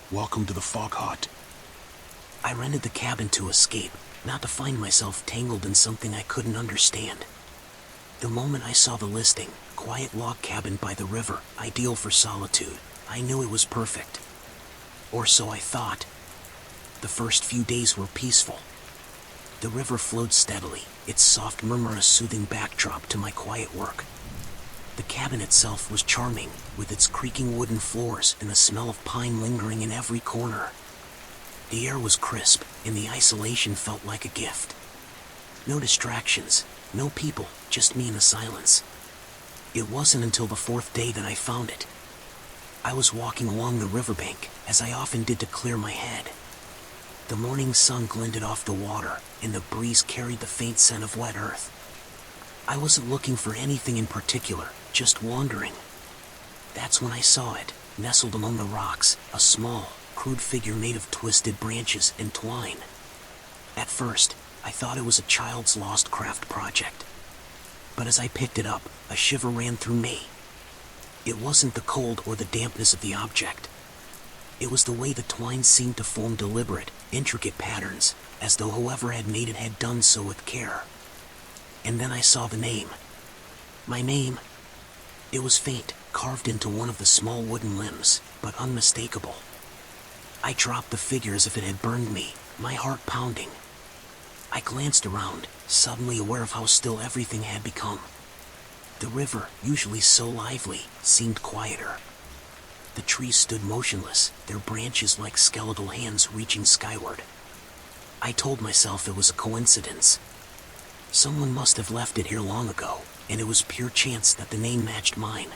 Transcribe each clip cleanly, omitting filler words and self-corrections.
Welcome to the fog hut. I rented the cabin to escape, not to find myself tangled in something I couldn't understand. The moment I saw the listing, quiet log cabin by the river, ideal for solitude, I knew it was perfect. Or so I thought. The first few days were peaceful. The river flowed steadily, its soft murmur a soothing backdrop to my quiet work. The cabin itself was charming, with its creaking wooden floors and the smell of pine lingering in every corner. The air was crisp, and the isolation felt like a gift. No distractions, no people, just me and the silence. It wasn't until the fourth day that I found it. I was walking along the riverbank, as I often did to clear my head. The morning sun glinted off the water, and the breeze carried the faint scent of wet earth. I wasn't looking for anything in particular, just wandering. That's when I saw it, nestled among the rocks, a small, crude figure made of twisted branches and twine. At first, I thought it was a child's lost craft project. But as I picked it up, a shiver ran through me. It wasn't the cold or the dampness of the object. It was the way the twine seemed to form deliberate, intricate patterns, as though whoever had made it had done so with care. And then I saw the name. My name. It was faint, carved into one of the small wooden limbs, but unmistakable. I dropped the figure as if it had burned me, my heart pounding. I glanced around, suddenly aware of how still everything had become. The river, usually so lively, seemed quieter. The trees stood motionless, their branches like skeletal hands reaching skyward. I told myself it was a coincidence. Someone must have left it here long ago, and it was pure chance that the name matched mine.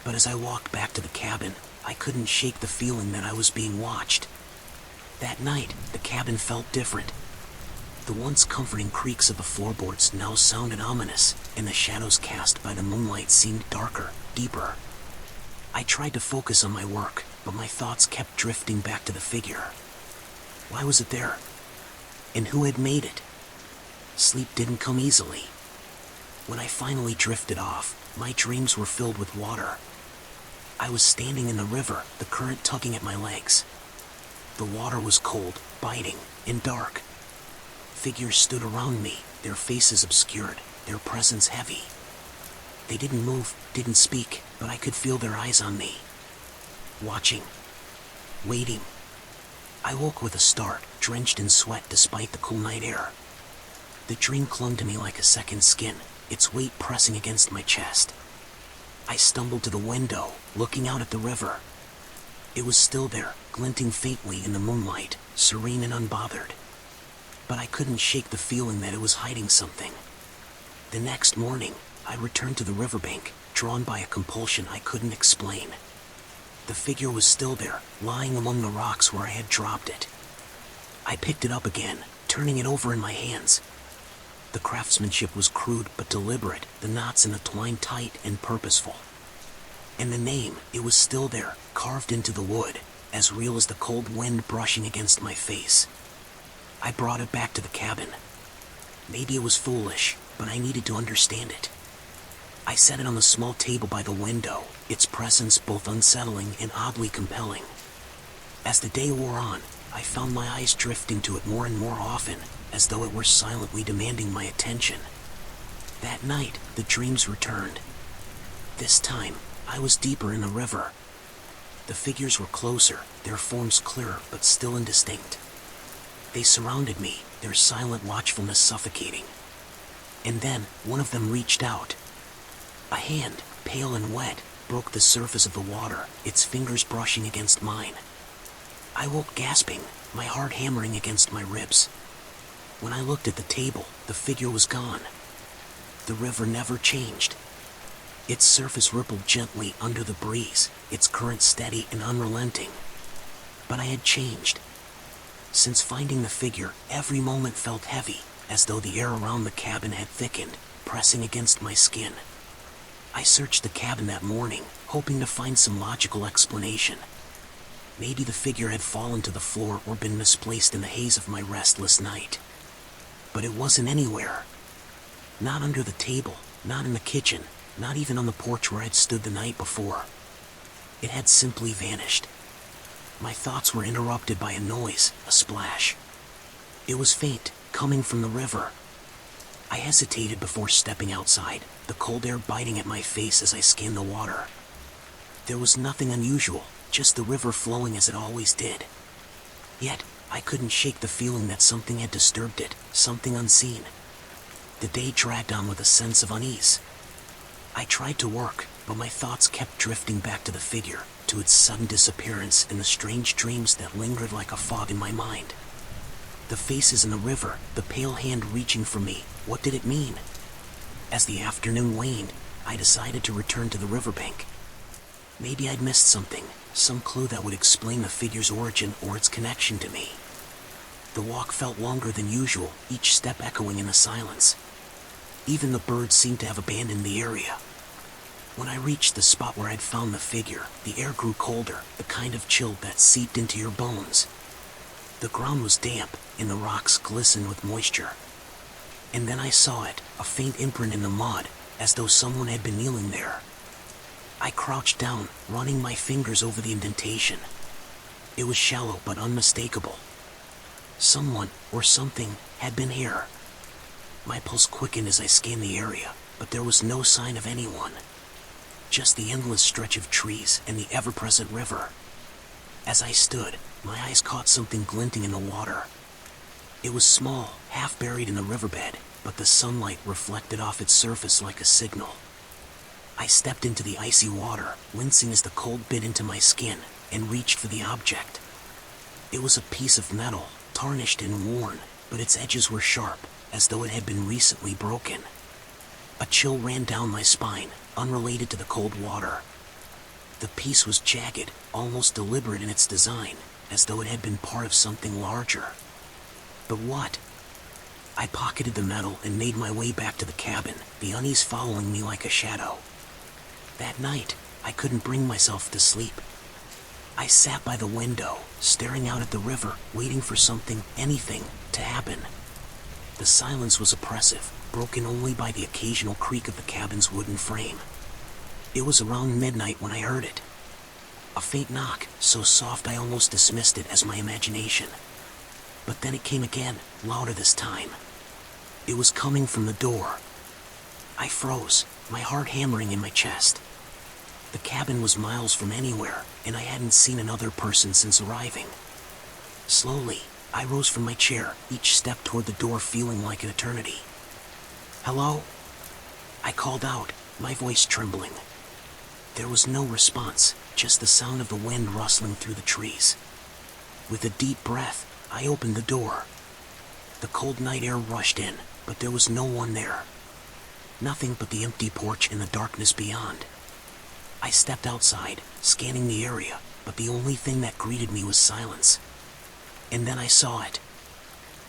But as I walked back to the cabin, I couldn't shake the feeling that I was being watched. That night, the cabin felt different. The once comforting creaks of the floorboards now sounded ominous, and the shadows cast by the moonlight seemed darker, deeper. I tried to focus on my work, but my thoughts kept drifting back to the figure. Why was it there? And who had made it? Sleep didn't come easily. When I finally drifted off, my dreams were filled with water. I was standing in the river, the current tugging at my legs. The water was cold, biting, and dark. Figures stood around me, their faces obscured, their presence heavy. They didn't move, didn't speak, but I could feel their eyes on me. Watching. Waiting. I woke with a start, drenched in sweat despite the cool night air. The dream clung to me like a second skin, its weight pressing against my chest. I stumbled to the window, looking out at the river. It was still there, glinting faintly in the moonlight, serene and unbothered. But I couldn't shake the feeling that it was hiding something. The next morning, I returned to the riverbank, drawn by a compulsion I couldn't explain. The figure was still there, lying among the rocks where I had dropped it. I picked it up again, turning it over in my hands. The craftsmanship was crude but deliberate, the knots in the twine tight and purposeful. And the name, it was still there, carved into the wood, as real as the cold wind brushing against my face. I brought it back to the cabin. Maybe it was foolish, but I needed to understand it. I set it on the small table by the window, its presence both unsettling and oddly compelling. As the day wore on, I found my eyes drifting to it more and more often, as though it were silently demanding my attention. That night, the dreams returned. This time, I was deeper in the river. The figures were closer, their forms clearer but still indistinct. They surrounded me, their silent watchfulness suffocating. And then, one of them reached out. A hand, pale and wet, broke the surface of the water, its fingers brushing against mine. I woke gasping, my heart hammering against my ribs. When I looked at the table, the figure was gone. The river never changed. Its surface rippled gently under the breeze, its current steady and unrelenting. But I had changed. Since finding the figure, every moment felt heavy, as though the air around the cabin had thickened, pressing against my skin. I searched the cabin that morning, hoping to find some logical explanation. Maybe the figure had fallen to the floor or been misplaced in the haze of my restless night. But it wasn't anywhere. Not under the table, not in the kitchen, not even on the porch where I'd stood the night before. It had simply vanished. My thoughts were interrupted by a noise, a splash. It was faint, coming from the river. I hesitated before stepping outside, the cold air biting at my face as I scanned the water. There was nothing unusual, just the river flowing as it always did. Yet, I couldn't shake the feeling that something had disturbed it, something unseen. The day dragged on with a sense of unease. I tried to work, but my thoughts kept drifting back to the figure, to its sudden disappearance and the strange dreams that lingered like a fog in my mind. The faces in the river, the pale hand reaching for me, what did it mean? As the afternoon waned, I decided to return to the riverbank. Maybe I'd missed something, some clue that would explain the figure's origin or its connection to me. The walk felt longer than usual, each step echoing in the silence. Even the birds seemed to have abandoned the area. When I reached the spot where I'd found the figure, the air grew colder, the kind of chill that seeped into your bones. The ground was damp, and the rocks glistened with moisture. And then I saw it, a faint imprint in the mud, as though someone had been kneeling there. I crouched down, running my fingers over the indentation. It was shallow but unmistakable. Someone, or something, had been here. My pulse quickened as I scanned the area, but there was no sign of anyone. Just the endless stretch of trees and the ever-present river. As I stood, my eyes caught something glinting in the water. It was small, half buried in the riverbed, but the sunlight reflected off its surface like a signal. I stepped into the icy water, wincing as the cold bit into my skin, and reached for the object. It was a piece of metal, tarnished and worn, but its edges were sharp, as though it had been recently broken. A chill ran down my spine, unrelated to the cold water. The piece was jagged, almost deliberate in its design, as though it had been part of something larger. But what? I pocketed the metal and made my way back to the cabin, the unease following me like a shadow. That night, I couldn't bring myself to sleep. I sat by the window, staring out at the river, waiting for something, anything, to happen. The silence was oppressive, broken only by the occasional creak of the cabin's wooden frame. It was around midnight when I heard it. A faint knock, so soft I almost dismissed it as my imagination. But then it came again, louder this time. It was coming from the door. I froze, my heart hammering in my chest. The cabin was miles from anywhere, and I hadn't seen another person since arriving. Slowly, I rose from my chair, each step toward the door feeling like an eternity. "Hello?" I called out, my voice trembling. There was no response, just the sound of the wind rustling through the trees. With a deep breath, I opened the door. The cold night air rushed in, but there was no one there. Nothing but the empty porch and the darkness beyond. I stepped outside, scanning the area, but the only thing that greeted me was silence. And then I saw it.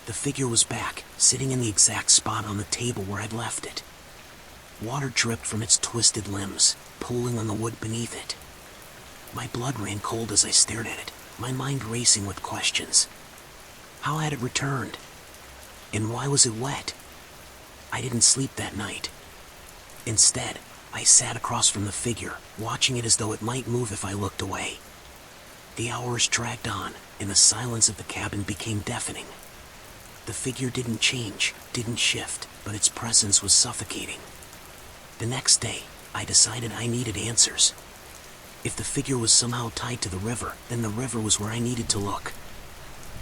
The figure was back, sitting in the exact spot on the table where I'd left it. Water dripped from its twisted limbs, pooling on the wood beneath it. My blood ran cold as I stared at it, my mind racing with questions. How had it returned? And why was it wet? I didn't sleep that night. Instead, I sat across from the figure, watching it as though it might move if I looked away. The hours dragged on, and the silence of the cabin became deafening. The figure didn't change, didn't shift, but its presence was suffocating. The next day, I decided I needed answers. If the figure was somehow tied to the river, then the river was where I needed to look.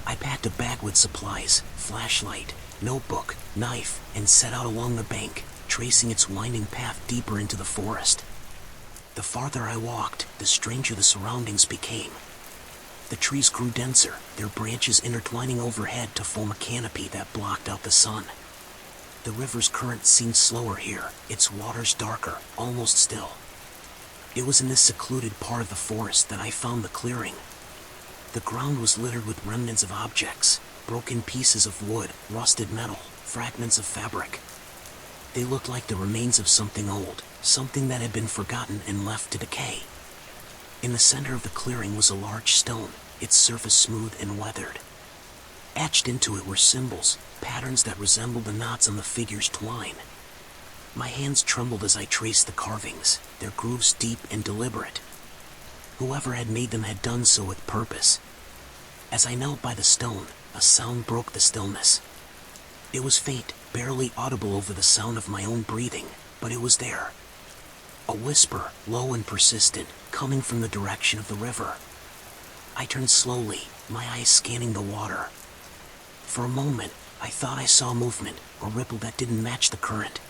I packed a bag with supplies, flashlight, notebook, knife, and set out along the bank, tracing its winding path deeper into the forest. The farther I walked, the stranger the surroundings became. The trees grew denser, their branches intertwining overhead to form a canopy that blocked out the sun. The river's current seemed slower here, its waters darker, almost still. It was in this secluded part of the forest that I found the clearing. The ground was littered with remnants of objects, broken pieces of wood, rusted metal, fragments of fabric. They looked like the remains of something old, something that had been forgotten and left to decay. In the center of the clearing was a large stone, its surface smooth and weathered. Etched into it were symbols, patterns that resembled the knots on the figure's twine. My hands trembled as I traced the carvings, their grooves deep and deliberate. Whoever had made them had done so with purpose. As I knelt by the stone, a sound broke the stillness. It was faint, barely audible over the sound of my own breathing, but it was there. A whisper, low and persistent, coming from the direction of the river. I turned slowly, my eyes scanning the water. For a moment, I thought I saw movement, a ripple that didn't match the current.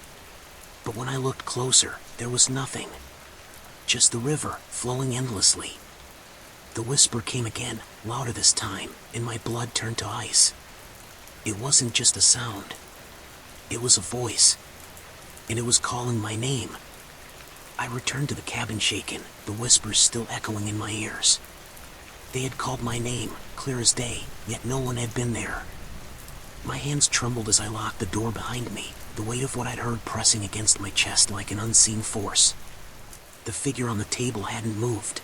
But when I looked closer, there was nothing. Just the river, flowing endlessly. The whisper came again, louder this time, and my blood turned to ice. It wasn't just a sound. It was a voice. And it was calling my name. I returned to the cabin shaken, the whispers still echoing in my ears. They had called my name, clear as day, yet no one had been there. My hands trembled as I locked the door behind me, the weight of what I'd heard pressing against my chest like an unseen force. The figure on the table hadn't moved.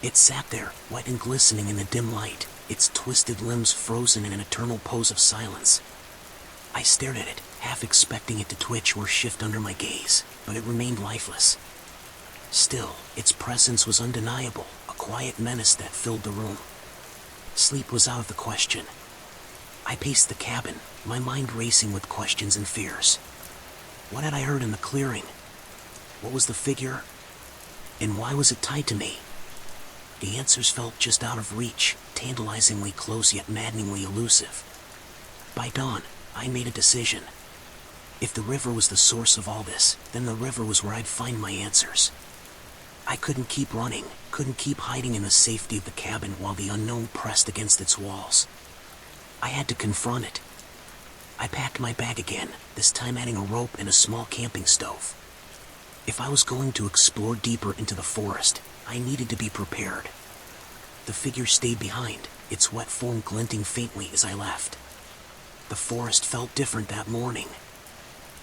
It sat there, white and glistening in the dim light, its twisted limbs frozen in an eternal pose of silence. I stared at it, half expecting it to twitch or shift under my gaze, but it remained lifeless. Still, its presence was undeniable, a quiet menace that filled the room. Sleep was out of the question. I paced the cabin, my mind racing with questions and fears. What had I heard in the clearing? What was the figure? And why was it tied to me? The answers felt just out of reach, tantalizingly close yet maddeningly elusive. By dawn, I made a decision. If the river was the source of all this, then the river was where I'd find my answers. I couldn't keep running, couldn't keep hiding in the safety of the cabin while the unknown pressed against its walls. I had to confront it. I packed my bag again, this time adding a rope and a small camping stove. If I was going to explore deeper into the forest, I needed to be prepared. The figure stayed behind, its wet form glinting faintly as I left. The forest felt different that morning.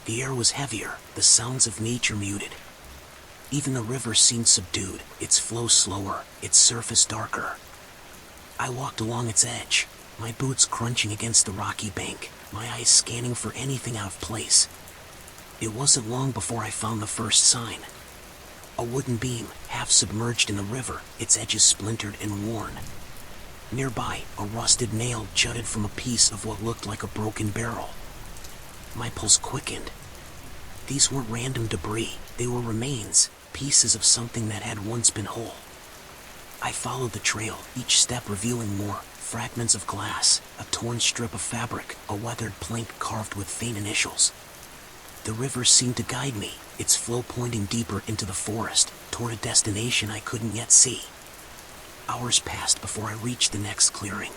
The air was heavier, the sounds of nature muted. Even the river seemed subdued, its flow slower, its surface darker. I walked along its edge, my boots crunching against the rocky bank, my eyes scanning for anything out of place. It wasn't long before I found the first sign. A wooden beam, half submerged in the river, its edges splintered and worn. Nearby, a rusted nail jutted from a piece of what looked like a broken barrel. My pulse quickened. These weren't random debris, they were remains, pieces of something that had once been whole. I followed the trail, each step revealing more, fragments of glass, a torn strip of fabric, a weathered plank carved with faint initials. The river seemed to guide me, its flow pointing deeper into the forest, toward a destination I couldn't yet see. Hours passed before I reached the next clearing.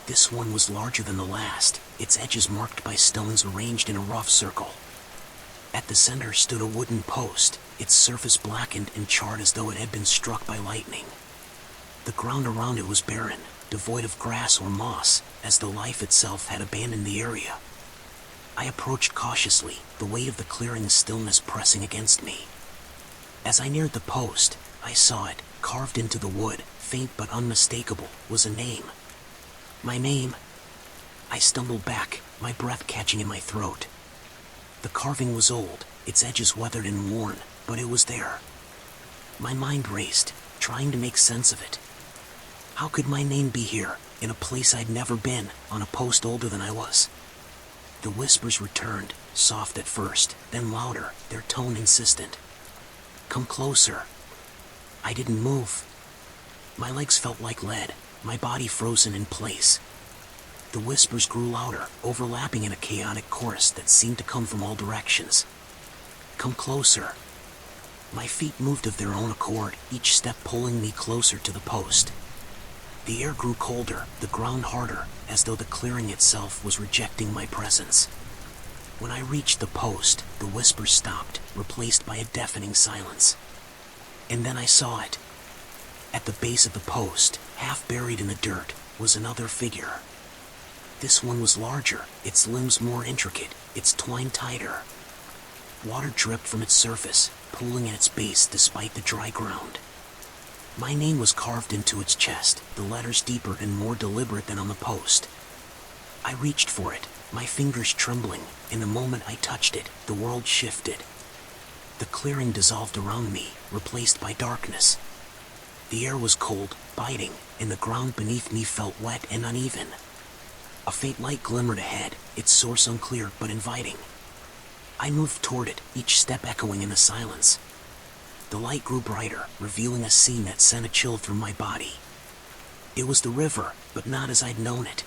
This one was larger than the last, its edges marked by stones arranged in a rough circle. At the center stood a wooden post, its surface blackened and charred as though it had been struck by lightning. The ground around it was barren, devoid of grass or moss, as though life itself had abandoned the area. I approached cautiously, the weight of the clearing's stillness pressing against me. As I neared the post, I saw it, carved into the wood, faint but unmistakable, was a name. My name? I stumbled back, my breath catching in my throat. The carving was old, its edges weathered and worn, but it was there. My mind raced, trying to make sense of it. How could my name be here, in a place I'd never been, on a post older than I was? The whispers returned, soft at first, then louder, their tone insistent. Come closer. I didn't move. My legs felt like lead, my body frozen in place. The whispers grew louder, overlapping in a chaotic chorus that seemed to come from all directions. Come closer. My feet moved of their own accord, each step pulling me closer to the post. The air grew colder, the ground harder, as though the clearing itself was rejecting my presence. When I reached the post, the whispers stopped, replaced by a deafening silence. And then I saw it. At the base of the post, half buried in the dirt, was another figure. This one was larger, its limbs more intricate, its twine tighter. Water dripped from its surface, pooling at its base despite the dry ground. My name was carved into its chest, the letters deeper and more deliberate than on the post. I reached for it, my fingers trembling, and the moment I touched it, the world shifted. The clearing dissolved around me, replaced by darkness. The air was cold, biting, and the ground beneath me felt wet and uneven. A faint light glimmered ahead, its source unclear but inviting. I moved toward it, each step echoing in the silence. The light grew brighter, revealing a scene that sent a chill through my body. It was the river, but not as I'd known it.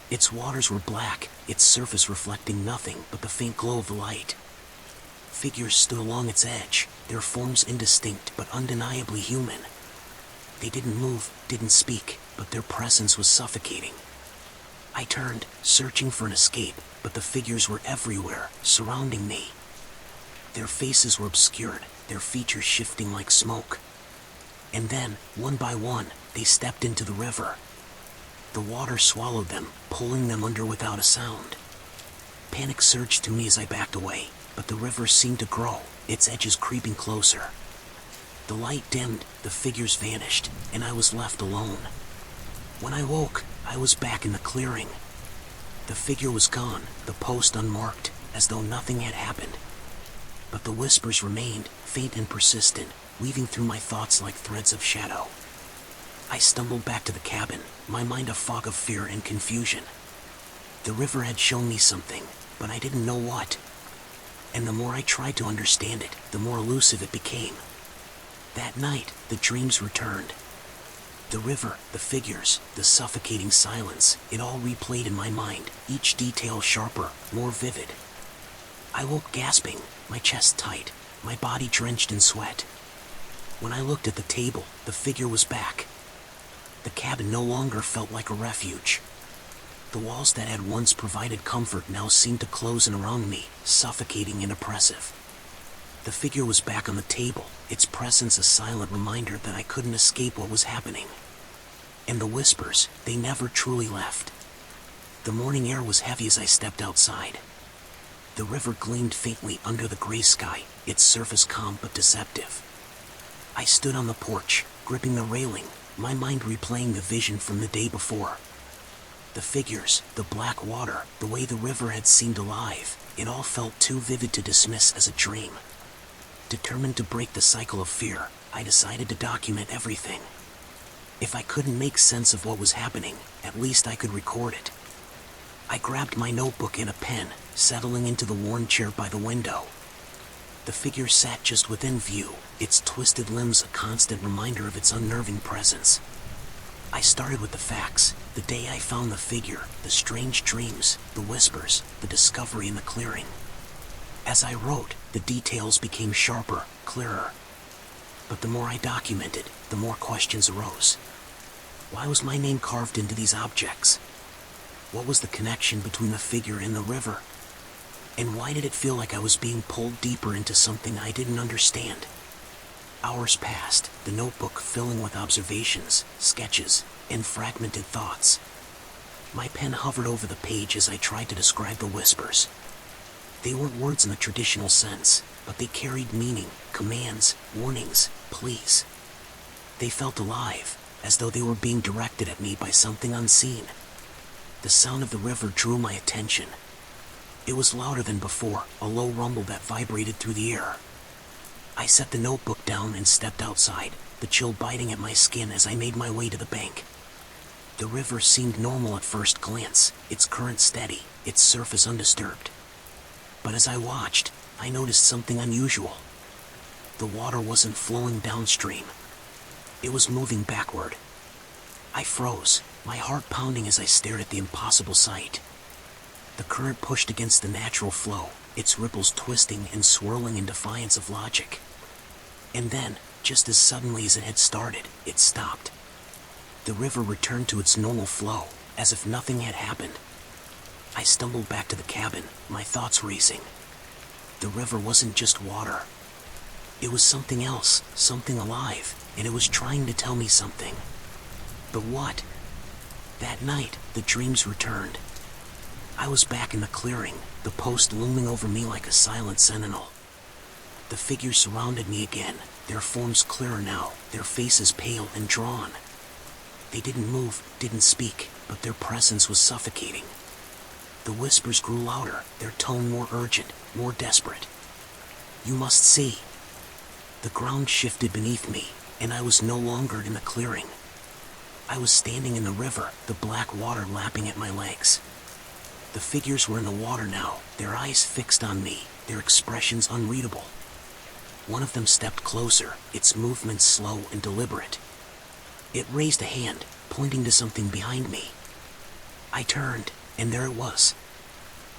Its waters were black, its surface reflecting nothing but the faint glow of the light. Figures stood along its edge, their forms indistinct but undeniably human. They didn't move, didn't speak, but their presence was suffocating. I turned, searching for an escape, but the figures were everywhere, surrounding me. Their faces were obscured, their features shifting like smoke. And then, one by one, they stepped into the river. The water swallowed them, pulling them under without a sound. Panic surged to me as I backed away, but the river seemed to grow, its edges creeping closer. The light dimmed, the figures vanished, and I was left alone. When I woke, I was back in the clearing. The figure was gone, the post unmarked, as though nothing had happened. But the whispers remained, faint and persistent, weaving through my thoughts like threads of shadow. I stumbled back to the cabin, my mind a fog of fear and confusion. The river had shown me something, but I didn't know what. And the more I tried to understand it, the more elusive it became. That night, the dreams returned. The river, the figures, the suffocating silence, it all replayed in my mind, each detail sharper, more vivid. I woke gasping, my chest tight, my body drenched in sweat. When I looked at the table, the figure was back. The cabin no longer felt like a refuge. The walls that had once provided comfort now seemed to close in around me, suffocating and oppressive. The figure was back on the table, its presence a silent reminder that I couldn't escape what was happening. And the whispers, they never truly left. The morning air was heavy as I stepped outside. The river gleamed faintly under the gray sky, its surface calm but deceptive. I stood on the porch, gripping the railing, my mind replaying the vision from the day before. The figures, the black water, the way the river had seemed alive, it all felt too vivid to dismiss as a dream. Determined to break the cycle of fear, I decided to document everything. If I couldn't make sense of what was happening, at least I could record it. I grabbed my notebook and a pen, settling into the worn chair by the window. The figure sat just within view, its twisted limbs a constant reminder of its unnerving presence. I started with the facts, the day I found the figure, the strange dreams, the whispers, the discovery in the clearing. As I wrote, the details became sharper, clearer. But the more I documented, the more questions arose. Why was my name carved into these objects? What was the connection between the figure and the river? And why did it feel like I was being pulled deeper into something I didn't understand? Hours passed, the notebook filling with observations, sketches, and fragmented thoughts. My pen hovered over the page as I tried to describe the whispers. They weren't words in the traditional sense, but they carried meaning, commands, warnings, pleas. They felt alive, as though they were being directed at me by something unseen. The sound of the river drew my attention. It was louder than before, a low rumble that vibrated through the air. I set the notebook down and stepped outside, the chill biting at my skin as I made my way to the bank. The river seemed normal at first glance, its current steady, its surface undisturbed. But as I watched, I noticed something unusual. The water wasn't flowing downstream. It was moving backward. I froze, my heart pounding as I stared at the impossible sight. The current pushed against the natural flow, its ripples twisting and swirling in defiance of logic. And then, just as suddenly as it had started, it stopped. The river returned to its normal flow, as if nothing had happened. I stumbled back to the cabin, my thoughts racing. The river wasn't just water. It was something else, something alive, and it was trying to tell me something. But what? That night, the dreams returned. I was back in the clearing, the post looming over me like a silent sentinel. The figures surrounded me again, their forms clearer now, their faces pale and drawn. They didn't move, didn't speak, but their presence was suffocating. The whispers grew louder, their tone more urgent, more desperate. You must see. The ground shifted beneath me, and I was no longer in the clearing. I was standing in the river, the black water lapping at my legs. The figures were in the water now, their eyes fixed on me, their expressions unreadable. One of them stepped closer, its movements slow and deliberate. It raised a hand, pointing to something behind me. I turned, and there it was.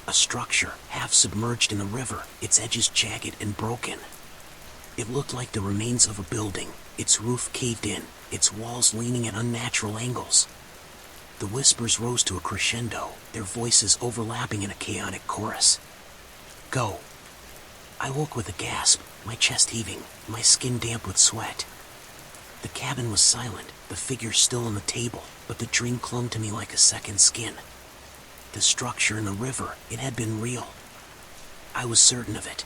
A structure, half submerged in the river, its edges jagged and broken. It looked like the remains of a building, its roof caved in, its walls leaning at unnatural angles. The whispers rose to a crescendo, their voices overlapping in a chaotic chorus. Go. I woke with a gasp, my chest heaving, my skin damp with sweat. The cabin was silent, the figures still on the table, but the dream clung to me like a second skin. The structure in the river, it had been real. I was certain of it.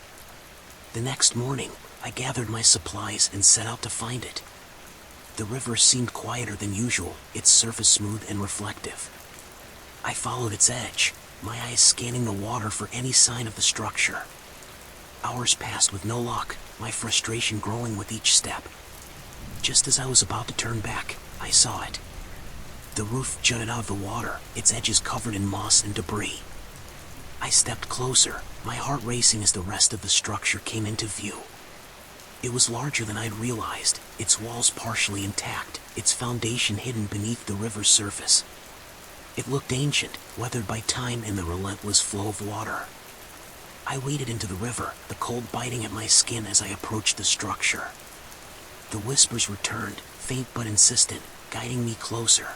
The next morning, I gathered my supplies and set out to find it. The river seemed quieter than usual, its surface smooth and reflective. I followed its edge, my eyes scanning the water for any sign of the structure. Hours passed with no luck, my frustration growing with each step. Just as I was about to turn back, I saw it. The roof jutted out of the water, its edges covered in moss and debris. I stepped closer, my heart racing as the rest of the structure came into view. It was larger than I'd realized, its walls partially intact, its foundation hidden beneath the river's surface. It looked ancient, weathered by time and the relentless flow of water. I waded into the river, the cold biting at my skin as I approached the structure. The whispers returned, faint but insistent, guiding me closer.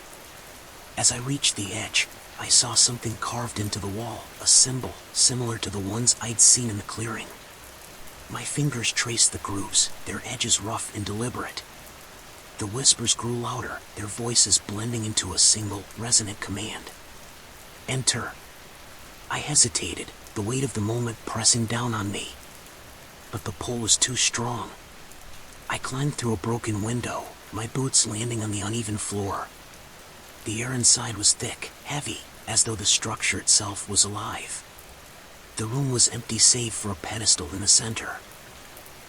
As I reached the edge, I saw something carved into the wall, a symbol similar to the ones I'd seen in the clearing. My fingers traced the grooves, their edges rough and deliberate. The whispers grew louder, their voices blending into a single, resonant command. Enter. I hesitated, the weight of the moment pressing down on me. But the pull was too strong. I climbed through a broken window, my boots landing on the uneven floor. The air inside was thick, heavy, as though the structure itself was alive. The room was empty save for a pedestal in the center.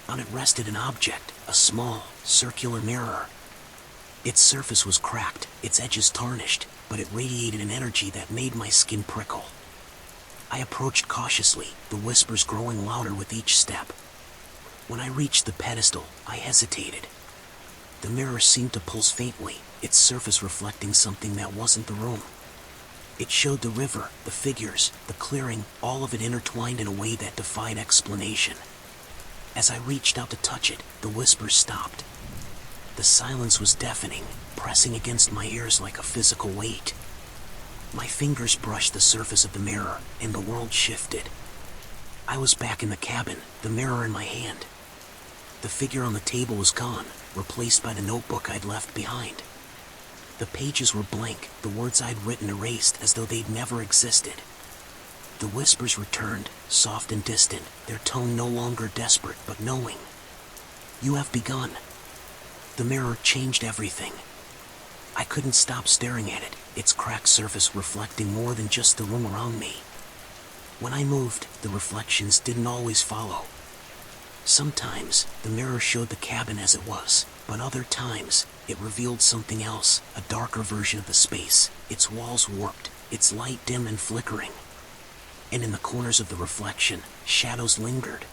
On it rested an object, a small, circular mirror. Its surface was cracked, its edges tarnished, but it radiated an energy that made my skin prickle. I approached cautiously, the whispers growing louder with each step. When I reached the pedestal, I hesitated. The mirror seemed to pulse faintly, its surface reflecting something that wasn't the room. It showed the river, the figures, the clearing, all of it intertwined in a way that defied explanation. As I reached out to touch it, the whispers stopped. The silence was deafening, pressing against my ears like a physical weight. My fingers brushed the surface of the mirror, and the world shifted. I was back in the cabin, the mirror in my hand. The figure on the table was gone, replaced by the notebook I'd left behind. The pages were blank, the words I'd written erased as though they'd never existed. The whispers returned, soft and distant, their tone no longer desperate but knowing. You have begun. The mirror changed everything. I couldn't stop staring at it, its cracked surface reflecting more than just the room around me. When I moved, the reflections didn't always follow. Sometimes, the mirror showed the cabin as it was, but other times, it revealed something else, a darker version of the space, its walls warped, its light dim and flickering. And in the corners of the reflection, shadows lingered.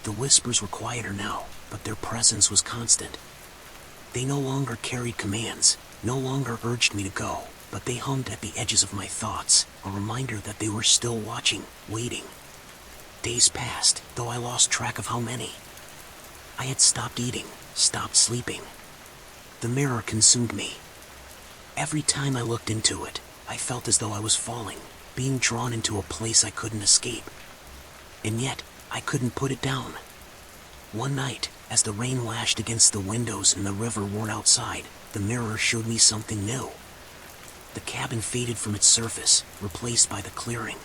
The whispers were quieter now, but their presence was constant. They no longer carried commands, no longer urged me to go, but they hummed at the edges of my thoughts, a reminder that they were still watching, waiting. Days passed, though I lost track of how many. I had stopped eating, stopped sleeping. The mirror consumed me. Every time I looked into it, I felt as though I was falling, being drawn into a place I couldn't escape. And yet, I couldn't put it down. One night, as the rain lashed against the windows and the river roared outside, the mirror showed me something new. The cabin faded from its surface, replaced by the clearing.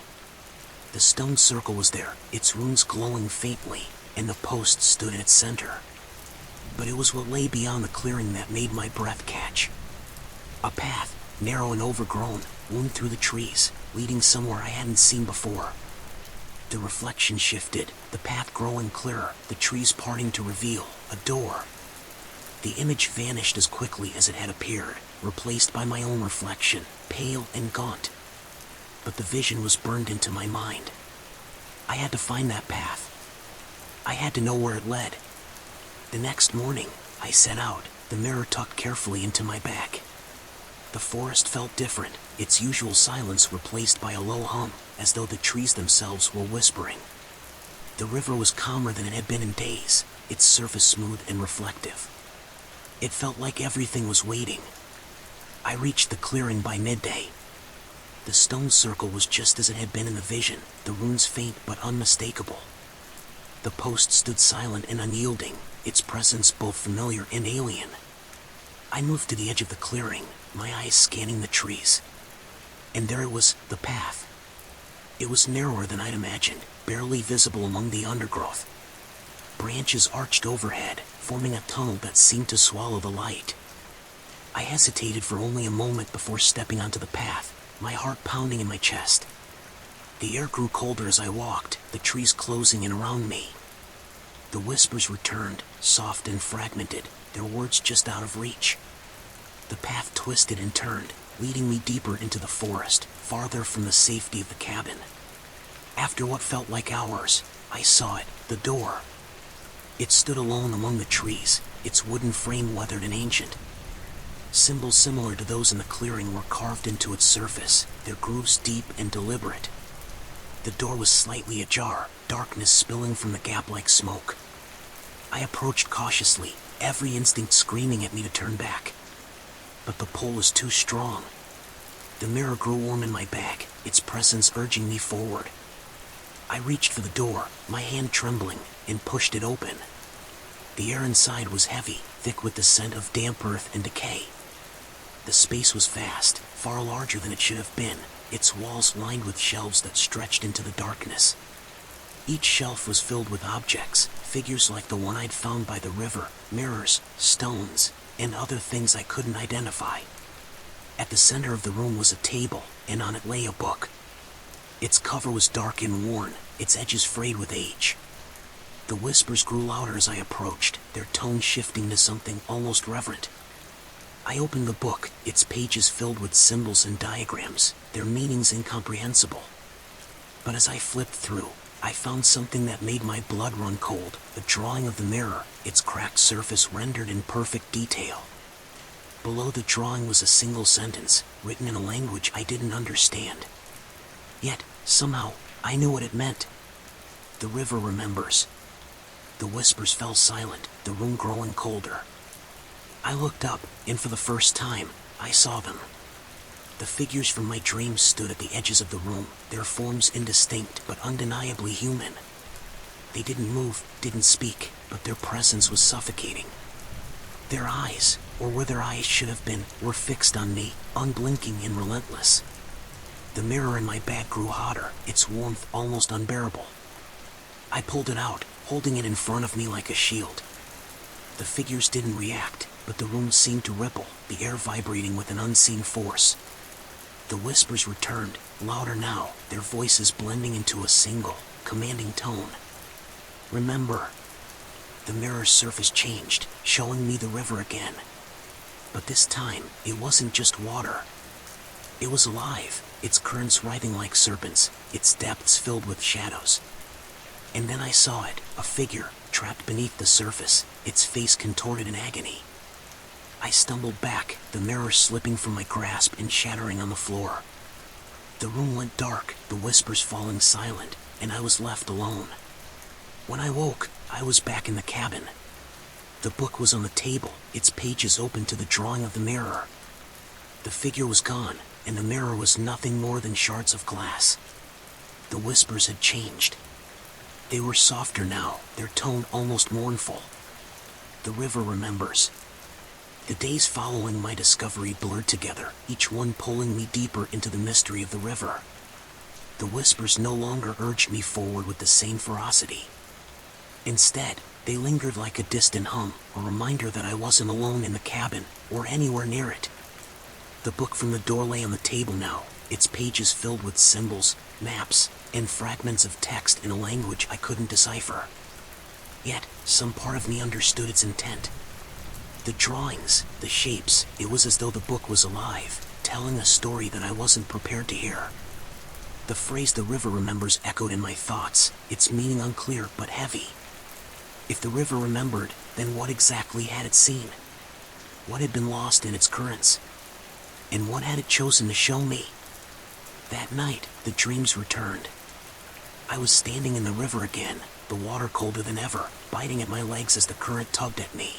The stone circle was there, its runes glowing faintly, and the post stood in its center. But it was what lay beyond the clearing that made my breath catch. A path, narrow and overgrown, wound through the trees, leading somewhere I hadn't seen before. The reflection shifted, the path growing clearer, the trees parting to reveal a door. The image vanished as quickly as it had appeared, replaced by my own reflection, pale and gaunt. But the vision was burned into my mind. I had to find that path. I had to know where it led. The next morning, I set out, the mirror tucked carefully into my bag. The forest felt different, its usual silence replaced by a low hum, as though the trees themselves were whispering. The river was calmer than it had been in days, its surface smooth and reflective. It felt like everything was waiting. I reached the clearing by midday. The stone circle was just as it had been in the vision, the runes faint but unmistakable. The post stood silent and unyielding, its presence both familiar and alien. I moved to the edge of the clearing, my eyes scanning the trees. And there it was, the path. It was narrower than I'd imagined, barely visible among the undergrowth. Branches arched overhead, forming a tunnel that seemed to swallow the light. I hesitated for only a moment before stepping onto the path, my heart pounding in my chest. The air grew colder as I walked, the trees closing in around me. The whispers returned, soft and fragmented, their words just out of reach. The path twisted and turned, leading me deeper into the forest, farther from the safety of the cabin. After what felt like hours, I saw it, the door. It stood alone among the trees, its wooden frame weathered and ancient. Symbols similar to those in the clearing were carved into its surface, their grooves deep and deliberate. The door was slightly ajar, darkness spilling from the gap like smoke. I approached cautiously, every instinct screaming at me to turn back. But the pull was too strong. The mirror grew warm in my bag, its presence urging me forward. I reached for the door, my hand trembling, and pushed it open. The air inside was heavy, thick with the scent of damp earth and decay. The space was vast, far larger than it should have been, its walls lined with shelves that stretched into the darkness. Each shelf was filled with objects, figures like the one I'd found by the river, mirrors, stones, and other things I couldn't identify. At the center of the room was a table, and on it lay a book. Its cover was dark and worn, its edges frayed with age. The whispers grew louder as I approached, their tone shifting to something almost reverent. I opened the book, its pages filled with symbols and diagrams, their meanings incomprehensible. But as I flipped through, I found something that made my blood run cold, a drawing of the mirror, its cracked surface rendered in perfect detail. Below the drawing was a single sentence, written in a language I didn't understand. Yet, somehow, I knew what it meant. The river remembers. The whispers fell silent, the room growing colder. I looked up, and for the first time, I saw them. The figures from my dreams stood at the edges of the room, their forms indistinct but undeniably human. They didn't move, didn't speak, but their presence was suffocating. Their eyes, or where their eyes should have been, were fixed on me, unblinking and relentless. The mirror in my bag grew hotter, its warmth almost unbearable. I pulled it out, holding it in front of me like a shield. The figures didn't react, but the room seemed to ripple, the air vibrating with an unseen force. The whispers returned, louder now, their voices blending into a single, commanding tone. Remember. The mirror's surface changed, showing me the river again. But this time, it wasn't just water. It was alive, its currents writhing like serpents, its depths filled with shadows. And then I saw it, a figure, trapped beneath the surface, its face contorted in agony. I stumbled back, the mirror slipping from my grasp and shattering on the floor. The room went dark, the whispers falling silent, and I was left alone. When I woke, I was back in the cabin. The book was on the table, its pages open to the drawing of the mirror. The figure was gone, and the mirror was nothing more than shards of glass. The whispers had changed. They were softer now, their tone almost mournful. The river remembers. The days following my discovery blurred together, each one pulling me deeper into the mystery of the river. The whispers no longer urged me forward with the same ferocity. Instead, they lingered like a distant hum, a reminder that I wasn't alone in the cabin, or anywhere near it. The book from the door lay on the table now, its pages filled with symbols, maps, and fragments of text in a language I couldn't decipher. Yet, some part of me understood its intent. The drawings, the shapes, it was as though the book was alive, telling a story that I wasn't prepared to hear. The phrase "the river remembers" echoed in my thoughts, its meaning unclear but heavy. If the river remembered, then what exactly had it seen? What had been lost in its currents? And what had it chosen to show me? That night, the dreams returned. I was standing in the river again, the water colder than ever, biting at my legs as the current tugged at me.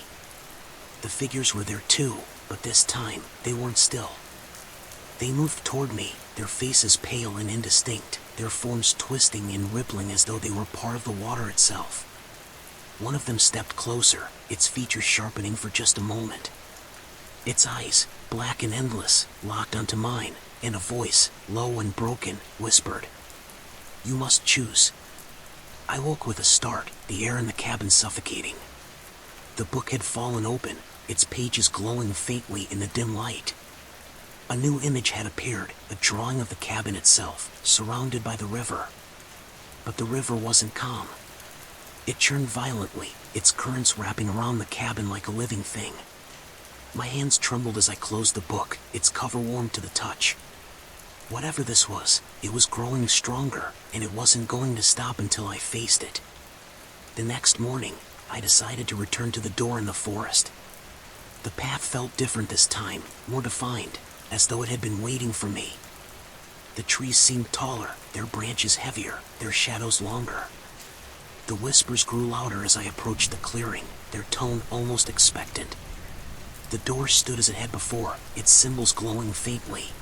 The figures were there too, but this time, they weren't still. They moved toward me, their faces pale and indistinct, their forms twisting and rippling as though they were part of the water itself. One of them stepped closer, its features sharpening for just a moment. Its eyes, black and endless, locked onto mine, and a voice, low and broken, whispered, "You must choose." I woke with a start, the air in the cabin suffocating. The book had fallen open, its pages glowing faintly in the dim light. A new image had appeared, a drawing of the cabin itself, surrounded by the river. But the river wasn't calm. It churned violently, its currents wrapping around the cabin like a living thing. My hands trembled as I closed the book, its cover warm to the touch. Whatever this was, it was growing stronger, and it wasn't going to stop until I faced it. The next morning, I decided to return to the door in the forest. The path felt different this time, more defined, as though it had been waiting for me. The trees seemed taller, their branches heavier, their shadows longer. The whispers grew louder as I approached the clearing, their tone almost expectant. The door stood as it had before, its symbols glowing faintly.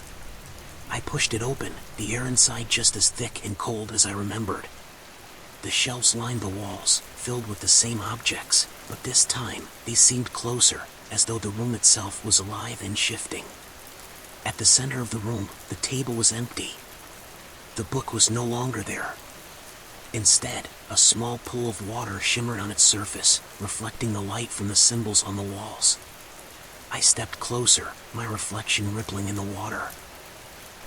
I pushed it open, the air inside just as thick and cold as I remembered. The shelves lined the walls, filled with the same objects, but this time, they seemed closer, as though the room itself was alive and shifting. At the center of the room, the table was empty. The book was no longer there. Instead, a small pool of water shimmered on its surface, reflecting the light from the symbols on the walls. I stepped closer, my reflection rippling in the water.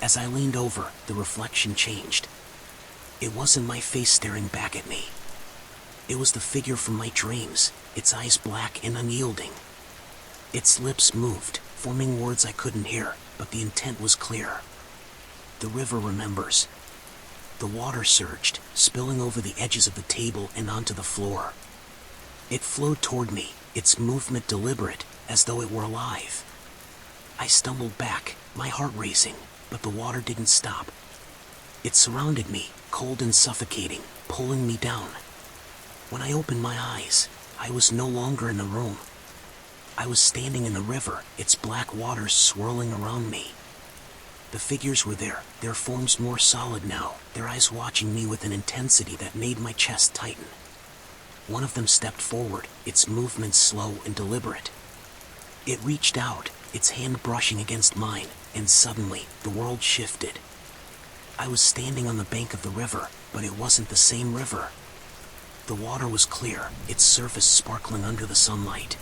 As I leaned over, the reflection changed. It wasn't my face staring back at me. It was the figure from my dreams, its eyes black and unyielding. Its lips moved, forming words I couldn't hear, but the intent was clear. The river remembers. The water surged, spilling over the edges of the table and onto the floor. It flowed toward me, its movement deliberate, as though it were alive. I stumbled back, my heart racing, but the water didn't stop. It surrounded me, cold and suffocating, pulling me down. When I opened my eyes, I was no longer in the room. I was standing in the river, its black waters swirling around me. The figures were there, their forms more solid now, their eyes watching me with an intensity that made my chest tighten. One of them stepped forward, its movements slow and deliberate. It reached out, its hand brushing against mine, and suddenly, the world shifted. I was standing on the bank of the river, but it wasn't the same river. The water was clear, its surface sparkling under the sunlight.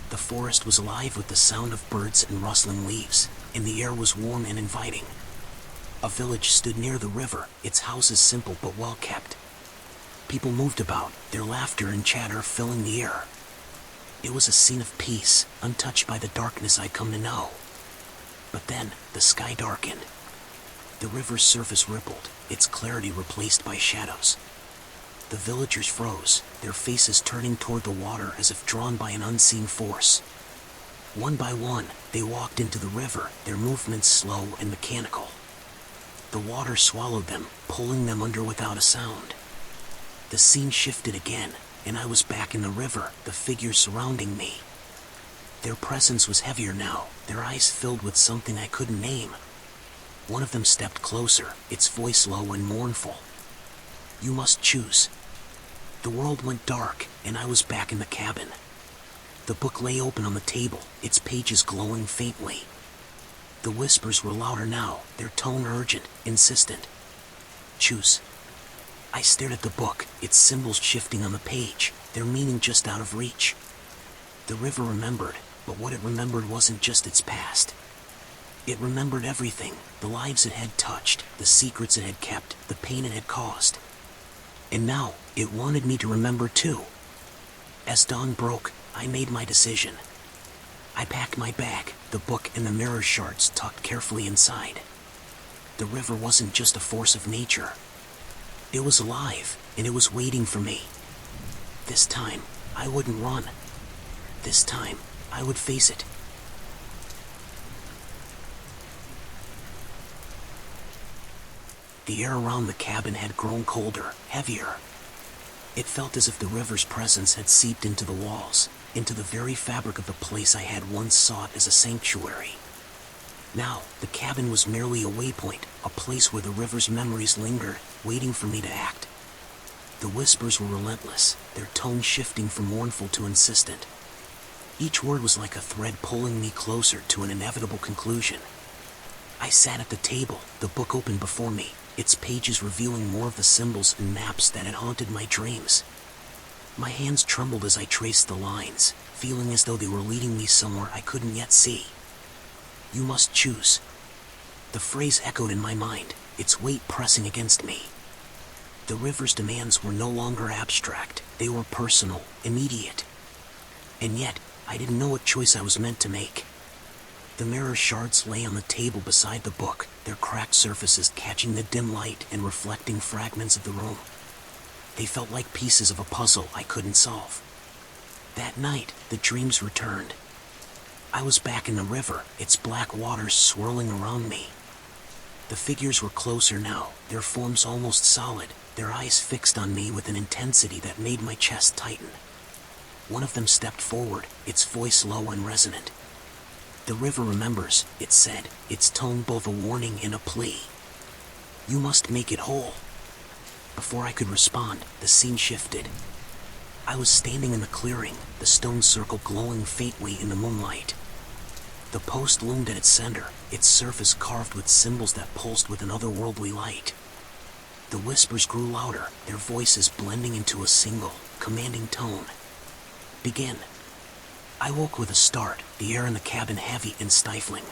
The forest was alive with the sound of birds and rustling leaves, and the air was warm and inviting. A village stood near the river, its houses simple but well kept. People moved about, their laughter and chatter filling the air. It was a scene of peace, untouched by the darkness I'd come to know. But then, the sky darkened. The river's surface rippled, its clarity replaced by shadows. The villagers froze, their faces turning toward the water as if drawn by an unseen force. One by one, they walked into the river, their movements slow and mechanical. The water swallowed them, pulling them under without a sound. The scene shifted again, and I was back in the river, the figures surrounding me. Their presence was heavier now, their eyes filled with something I couldn't name. One of them stepped closer, its voice low and mournful. "You must choose." The world went dark, and I was back in the cabin. The book lay open on the table, its pages glowing faintly. The whispers were louder now, their tone urgent, insistent. "Choose." I stared at the book, its symbols shifting on the page, their meaning just out of reach. The river remembered, but what it remembered wasn't just its past. It remembered everything, the lives it had touched, the secrets it had kept, the pain it had caused. And now, it wanted me to remember too. As dawn broke, I made my decision. I packed my bag, the book and the mirror shards tucked carefully inside. The river wasn't just a force of nature. It was alive, and it was waiting for me. This time, I wouldn't run. This time, I would face it. The air around the cabin had grown colder, heavier. It felt as if the river's presence had seeped into the walls, into the very fabric of the place I had once sought as a sanctuary. Now, the cabin was merely a waypoint, a place where the river's memories lingered, waiting for me to act. The whispers were relentless, their tone shifting from mournful to insistent. Each word was like a thread pulling me closer to an inevitable conclusion. I sat at the table, the book open before me, its pages revealing more of the symbols and maps that had haunted my dreams. My hands trembled as I traced the lines, feeling as though they were leading me somewhere I couldn't yet see. You must choose. The phrase echoed in my mind, its weight pressing against me. The river's demands were no longer abstract, they were personal, immediate. And yet, I didn't know what choice I was meant to make. The mirror shards lay on the table beside the book, their cracked surfaces catching the dim light and reflecting fragments of the room. They felt like pieces of a puzzle I couldn't solve. That night, the dreams returned. I was back in the river, its black waters swirling around me. The figures were closer now, their forms almost solid, their eyes fixed on me with an intensity that made my chest tighten. One of them stepped forward, its voice low and resonant. "The river remembers," it said, its tone both a warning and a plea. "You must make it whole." Before I could respond, the scene shifted. I was standing in the clearing, the stone circle glowing faintly in the moonlight. The post loomed at its center, its surface carved with symbols that pulsed with an otherworldly light. The whispers grew louder, their voices blending into a single, commanding tone. "Begin." I woke with a start, the air in the cabin heavy and stifling.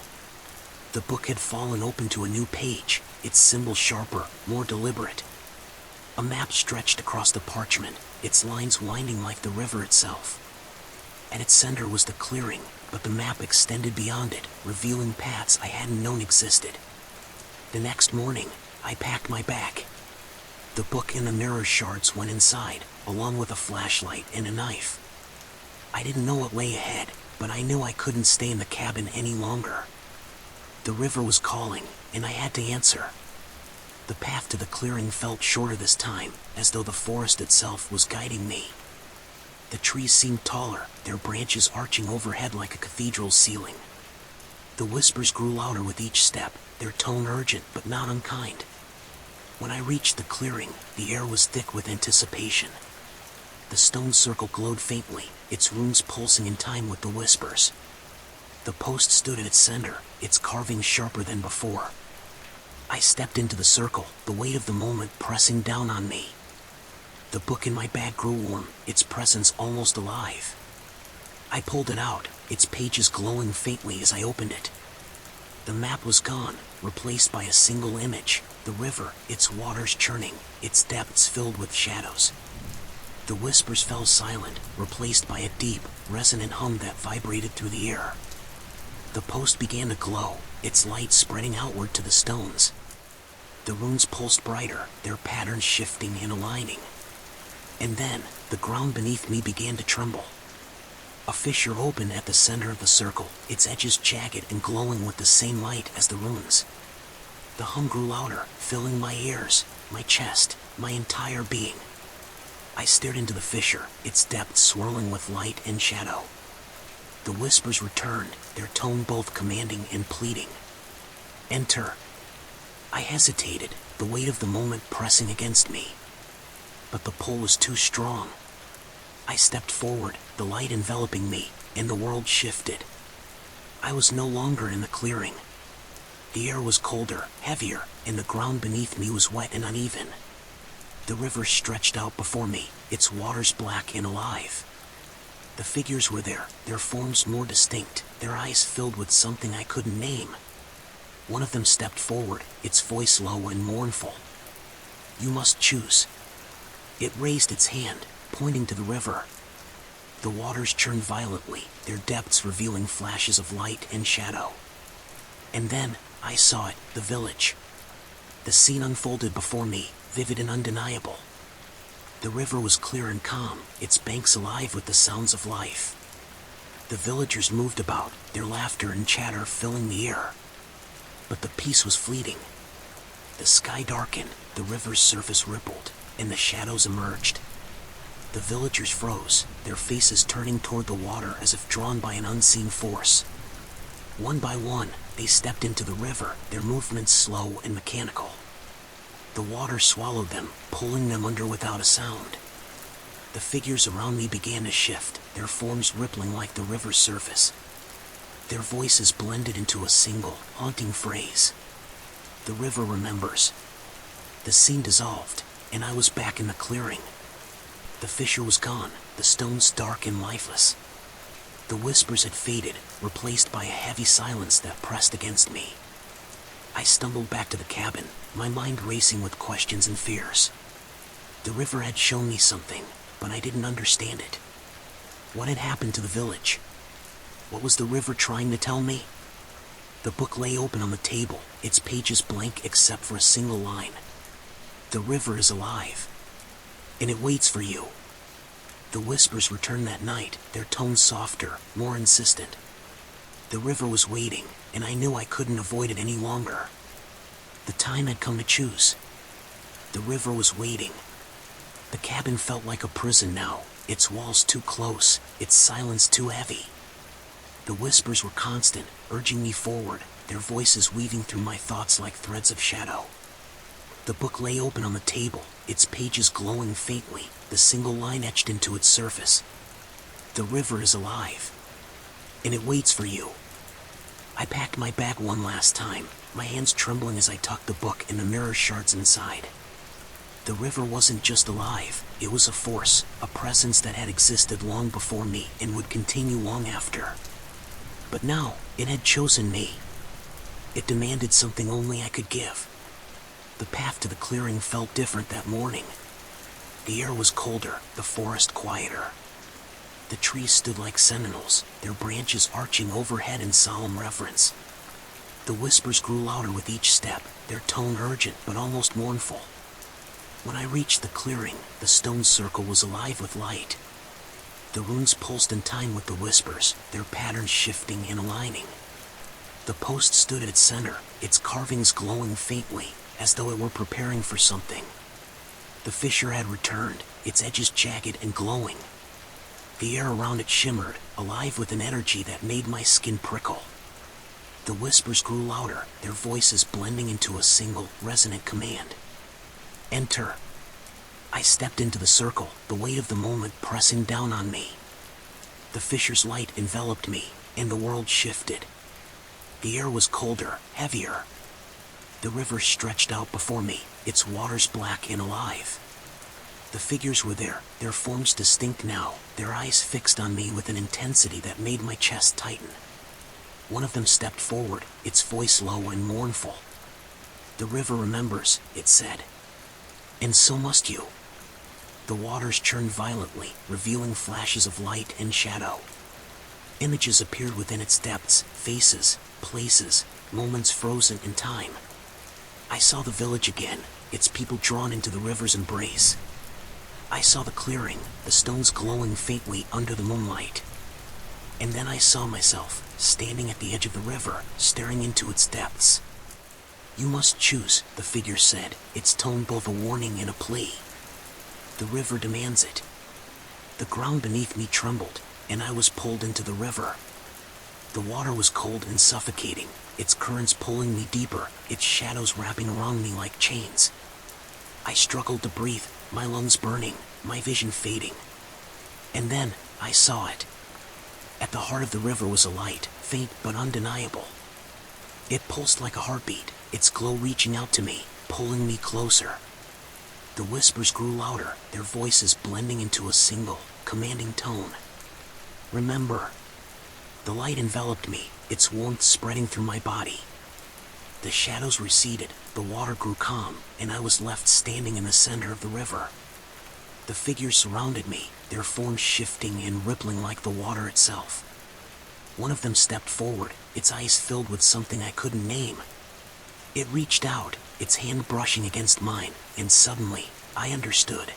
The book had fallen open to a new page, its symbols sharper, more deliberate. A map stretched across the parchment, its lines winding like the river itself. At its center was the clearing, but the map extended beyond it, revealing paths I hadn't known existed. The next morning, I packed my bag. The book and the mirror shards went inside, along with a flashlight and a knife. I didn't know what lay ahead, but I knew I couldn't stay in the cabin any longer. The river was calling, and I had to answer. The path to the clearing felt shorter this time, as though the forest itself was guiding me. The trees seemed taller, their branches arching overhead like a cathedral's ceiling. The whispers grew louder with each step, their tone urgent but not unkind. When I reached the clearing, the air was thick with anticipation. The stone circle glowed faintly, its runes pulsing in time with the whispers. The post stood at its center, its carving sharper than before. I stepped into the circle, the weight of the moment pressing down on me. The book in my bag grew warm, its presence almost alive. I pulled it out, its pages glowing faintly as I opened it. The map was gone, replaced by a single image, the river, its waters churning, its depths filled with shadows. The whispers fell silent, replaced by a deep, resonant hum that vibrated through the air. The post began to glow, its light spreading outward to the stones. The runes pulsed brighter, their patterns shifting and aligning. And then, the ground beneath me began to tremble. A fissure opened at the center of the circle, its edges jagged and glowing with the same light as the runes. The hum grew louder, filling my ears, my chest, my entire being. I stared into the fissure, its depths swirling with light and shadow. The whispers returned, their tone both commanding and pleading. "Enter." I hesitated, the weight of the moment pressing against me. But the pull was too strong. I stepped forward, the light enveloping me, and the world shifted. I was no longer in the clearing. The air was colder, heavier, and the ground beneath me was wet and uneven. The river stretched out before me, its waters black and alive. The figures were there, their forms more distinct, their eyes filled with something I couldn't name. One of them stepped forward, its voice low and mournful. "You must choose." It raised its hand, pointing to the river. The waters churned violently, their depths revealing flashes of light and shadow. And then, I saw it, the village. The scene unfolded before me, vivid and undeniable. The river was clear and calm, its banks alive with the sounds of life. The villagers moved about, their laughter and chatter filling the air. But the peace was fleeting. The sky darkened, the river's surface rippled, and the shadows emerged. The villagers froze, their faces turning toward the water as if drawn by an unseen force. One by one, they stepped into the river, their movements slow and mechanical. The water swallowed them, pulling them under without a sound. The figures around me began to shift, their forms rippling like the river's surface. Their voices blended into a single, haunting phrase. The river remembers. The scene dissolved, and I was back in the clearing. The fissure was gone, the stones dark and lifeless. The whispers had faded, replaced by a heavy silence that pressed against me. I stumbled back to the cabin, my mind racing with questions and fears. The river had shown me something, but I didn't understand it. What had happened to the village? What was the river trying to tell me? The book lay open on the table, its pages blank except for a single line. The river is alive, and it waits for you. The whispers returned that night, their tones softer, more insistent. The river was waiting, and I knew I couldn't avoid it any longer. The time had come to choose. The river was waiting. The cabin felt like a prison now, its walls too close, its silence too heavy. The whispers were constant, urging me forward, their voices weaving through my thoughts like threads of shadow. The book lay open on the table, its pages glowing faintly, the single line etched into its surface. The river is alive, and it waits for you. I packed my bag one last time, my hands trembling as I tucked the book in the mirror shards inside. The river wasn't just alive, it was a force, a presence that had existed long before me and would continue long after. But now, it had chosen me. It demanded something only I could give. The path to the clearing felt different that morning. The air was colder, the forest quieter. The trees stood like sentinels, their branches arching overhead in solemn reverence. The whispers grew louder with each step, their tone urgent but almost mournful. When I reached the clearing, the stone circle was alive with light. The runes pulsed in time with the whispers, their patterns shifting and aligning. The post stood at its center, its carvings glowing faintly, as though it were preparing for something. The fissure had returned, its edges jagged and glowing. The air around it shimmered, alive with an energy that made my skin prickle. The whispers grew louder, their voices blending into a single, resonant command. Enter. I stepped into the circle, the weight of the moment pressing down on me. The fissure's light enveloped me, and the world shifted. The air was colder, heavier. The river stretched out before me, its waters black and alive. The figures were there, their forms distinct now, their eyes fixed on me with an intensity that made my chest tighten. One of them stepped forward, its voice low and mournful. The river remembers, it said. And so must you. The waters churned violently, revealing flashes of light and shadow. Images appeared within its depths, faces, places, moments frozen in time. I saw the village again, its people drawn into the river's embrace. I saw the clearing, the stones glowing faintly under the moonlight. And then I saw myself, standing at the edge of the river, staring into its depths. You must choose, the figure said, its tone both a warning and a plea. The river demands it. The ground beneath me trembled, and I was pulled into the river. The water was cold and suffocating, its currents pulling me deeper, its shadows wrapping around me like chains. I struggled to breathe, my lungs burning, my vision fading. And then, I saw it. At the heart of the river was a light, faint but undeniable. It pulsed like a heartbeat, its glow reaching out to me, pulling me closer. The whispers grew louder, their voices blending into a single, commanding tone. Remember. The light enveloped me, its warmth spreading through my body. The shadows receded, the water grew calm, and I was left standing in the center of the river. The figures surrounded me, their forms shifting and rippling like the water itself. One of them stepped forward, its eyes filled with something I couldn't name. It reached out, its hand brushing against mine, and suddenly, I understood.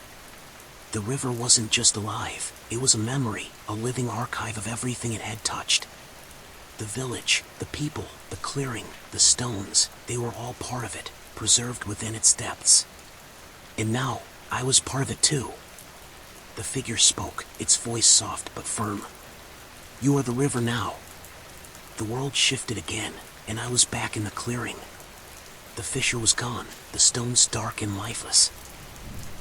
The river wasn't just alive, it was a memory, a living archive of everything it had touched. The village, the people, the clearing, the stones, they were all part of it, preserved within its depths. And now, I was part of it too. The figure spoke, its voice soft but firm. "You are the river now." The world shifted again, and I was back in the clearing. The fissure was gone, the stones dark and lifeless.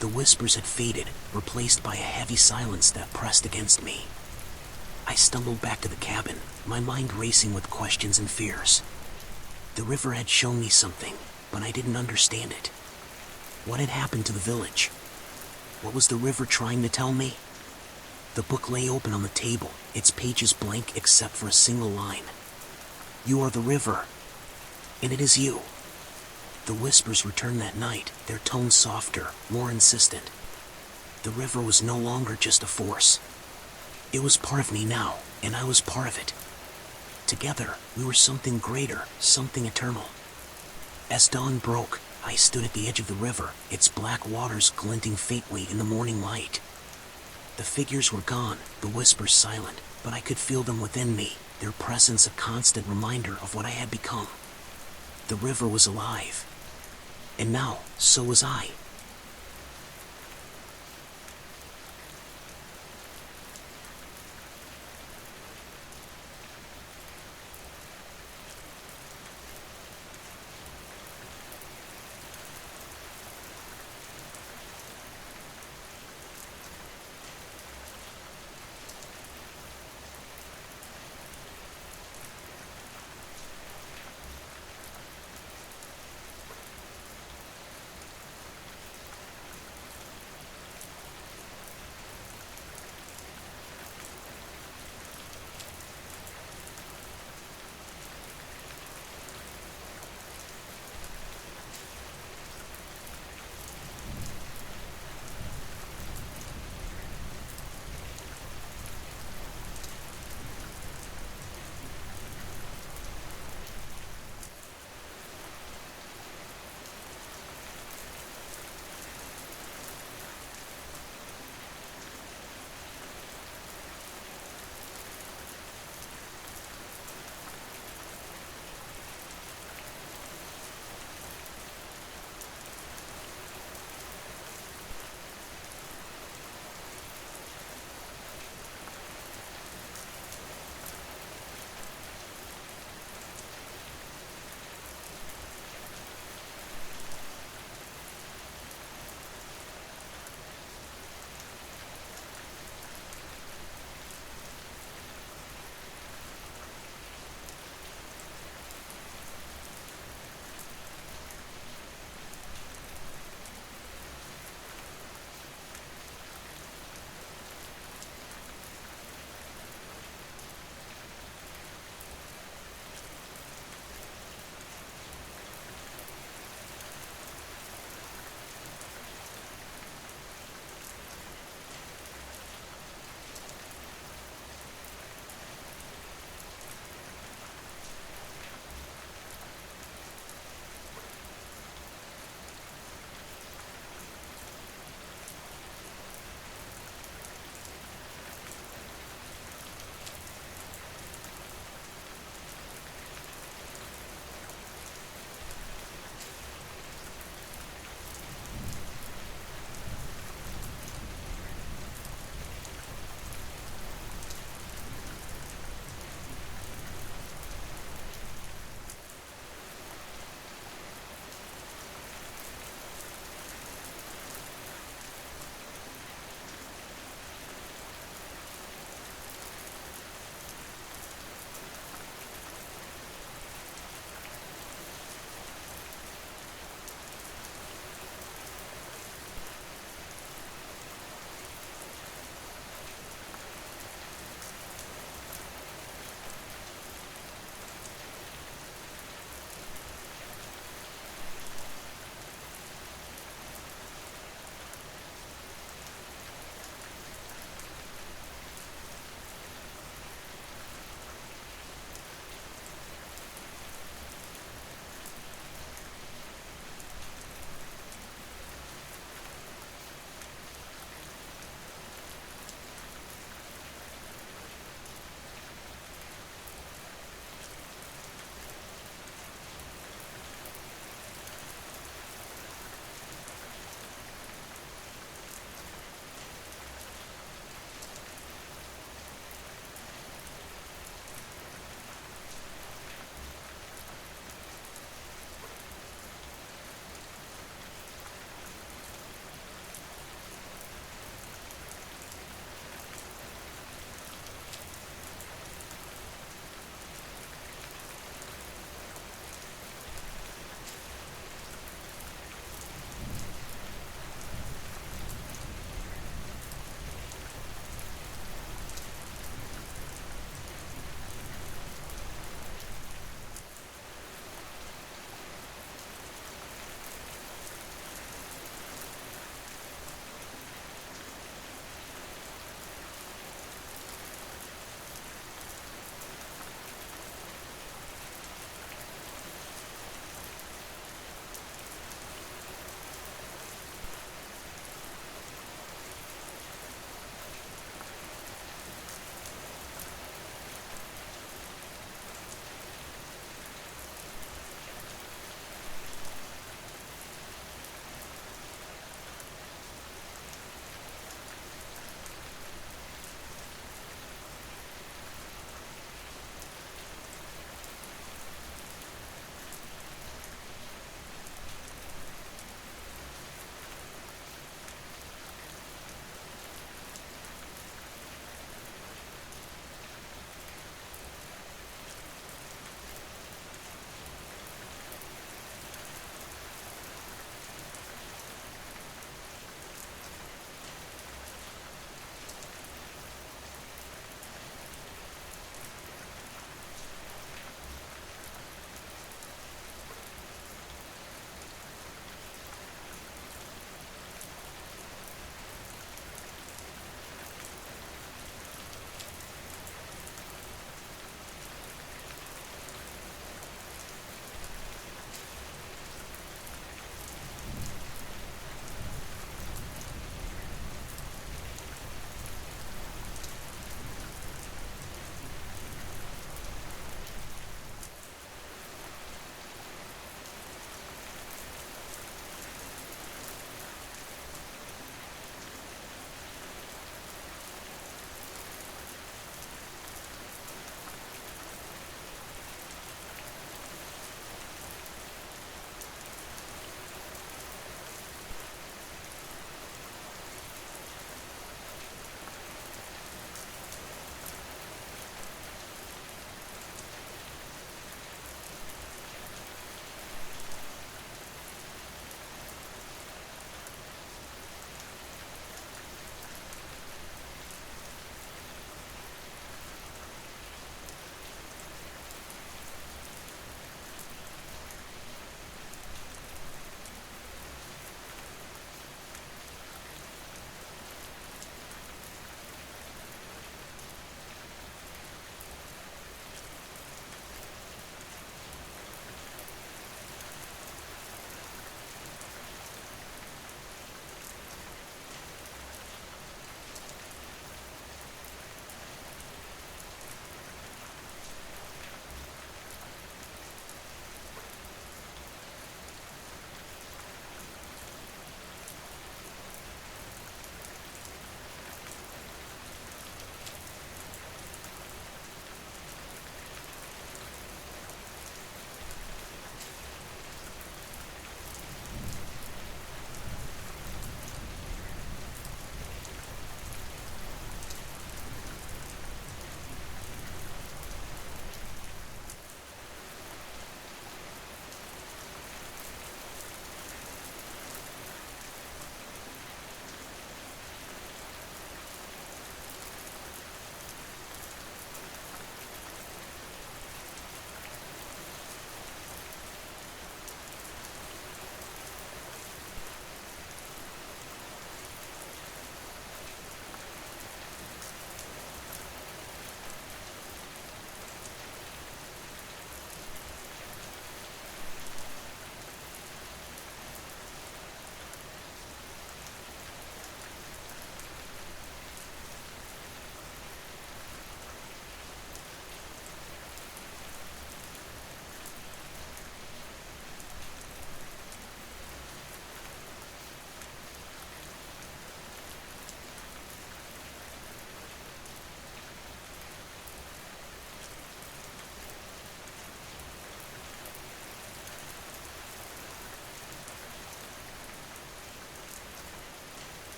The whispers had faded, replaced by a heavy silence that pressed against me. I stumbled back to the cabin, my mind racing with questions and fears. The river had shown me something, but I didn't understand it. What had happened to the village? What was the river trying to tell me? The book lay open on the table, its pages blank except for a single line. "You are the river, and it is you." The whispers returned that night, their tone softer, more insistent. The river was no longer just a force. It was part of me now, and I was part of it. Together, we were something greater, something eternal. As dawn broke, I stood at the edge of the river, its black waters glinting faintly in the morning light. The figures were gone, the whispers silent, but I could feel them within me, their presence a constant reminder of what I had become. The river was alive. And now, so was I.